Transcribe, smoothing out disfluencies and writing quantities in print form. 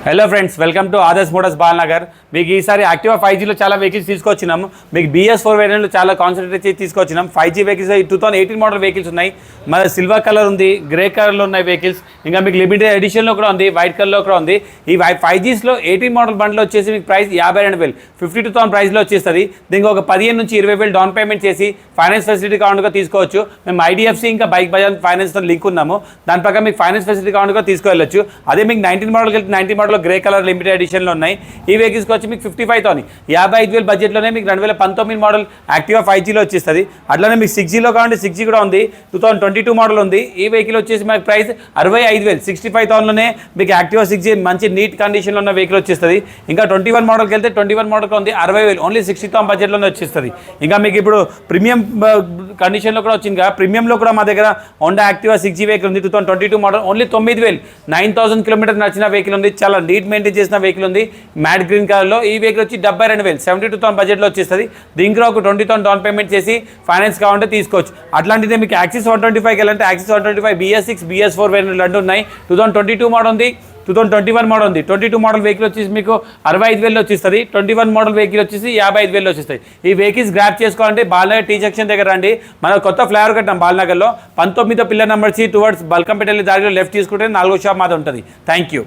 Hello friends, welcome to Adarsh Motors Balanagar. మీకు ఈసారి Activa 5Gలో చాలా వెహికల్స్ తీసుకొచ్చినాము. మీకు BS4 వేరియంట్లో చాలా కాన్సన్ట్రేట్ చేసి తీసుకొచ్చినాం. 5G వెహికల్స్ 2018 మోడల్ వెహికల్స్ ఉన్నాయి. మన సిల్వర్ కలర్ ఉంది, గ్రే కలర్లో ఉన్నాయి వెహికల్స్. ఇంకా మీకు లిమిటెడ్ ఎడిషన్లో కూడా ఉంది, వైట్ కలర్లో కూడా ఉంది. ఈ 5Gsలో 18 మోడల్ బండ్లో వచ్చేసి మీకు ప్రైస్ 52,000, 52,000 ప్రైస్లో వచ్చేస్తుంది. దీనికి ఒక 15 నుంచి 20,000 డౌన్ పేమెంట్ చేసి ఫైనాన్స్ ఫెసిలిటీ కావాలంటే తీసుకోవచ్చు. మేము IDFC ఇంకా బైక్ బజాజ్ ఫైనాన్స్తో లింక్ ఉన్నాము. దాని ప్రకారం మీకు ఫైనాన్స్ ఫెసిలిటీ కావాలంటే తీసుకెళ్ళచ్చు. అదే మీకు 19 మోడల్కి వెళ్తే 19 మోడల్ గ్రే కలర్ లిమిటెడ్ ఎడిషన్లో ఉన్నాయి. ఈ వెహికల్స్కి వచ్చి మీకు 55,000, 55,000 బడ్జెట్లోనే మీకు 2019 మోడల్ యాక్టివా 5Gలో వచ్చేస్తుంది. అట్లానే మీకు 6Gలో కావాలంటే 6G కూడా ఉంది, 2022 మోడల్ ఉంది. ఈ వెహికల్ వచ్చేసి మనకి ప్రైస్ 65,000, 65,000లోనే మీకు యాక్టివా 6G మంచి నీట్ కండిషన్లో ఉన్న వెహికల్ వచ్చేస్తుంది. ఇంకా 21 మోడల్కి వెళ్తే 21 మోడల్కి ఉంది 60,000, ఓన్లీ 60,000 బడ్జెట్లోనే వచ్చేస్తుంది. ఇంకా మీకు ఇప్పుడు ప్రీమియం కండిషన్లో కూడా వచ్చింది కదా, ప్రీమియంలో కూడా మా దగ్గర హోండా యాక్టివా 6G వెహికల్ ఉంది, 2022 మోడల్, ఓన్లీ 9,000, 9,000 కిలోమీటర్ నచ్చిన వెహికల్ ఉంది. చాలా నీట్ మెయింటైన్ చేసిన వెహికల్ ఉంది, మ్యాట్ గ్రీన్ కలర్లో. ఈ వెహికల్ వచ్చి 72,000, 72,000 బడ్జెట్లో వచ్చేస్తుంది. దీనికి ఒక 20,000 డౌన్ పేమెంట్ చేసి ఫైనాన్స్ కావాలంటే తీసుకోవచ్చు. అట్లాంటిదే మీకు యాక్సిస్ 125కి వెళ్ళాలంటే యాక్సిస్ 125 BS6, BS4 వేరియంట్ రెండు ఉన్నాయి. 2022 మోడల్ ఉంది, 2021 మోడల్ ఉంది. 22 మోడల్ వెహికల్ వచ్చేసి మీకు 65,000 వచ్చేస్తుంది. 21 మోడల్ వెహికల్ వచ్చేసి 55,000 వచ్చేస్తాయి. ఈ వెహికల్స్ గ్రాప్ చేసుకోవాలంటే బాలనగర్ టీ సెక్షన్ దగ్గర రండి. మనం కొత్త ఫ్లైఓవర్ కట్టాం బాలనగర్లో. 19వ pillar number C towards Balkampet దారిలో లెఫ్ట్ తీసుకుంటే 4వ షాప్ మాది ఉంటుంది. Thank you.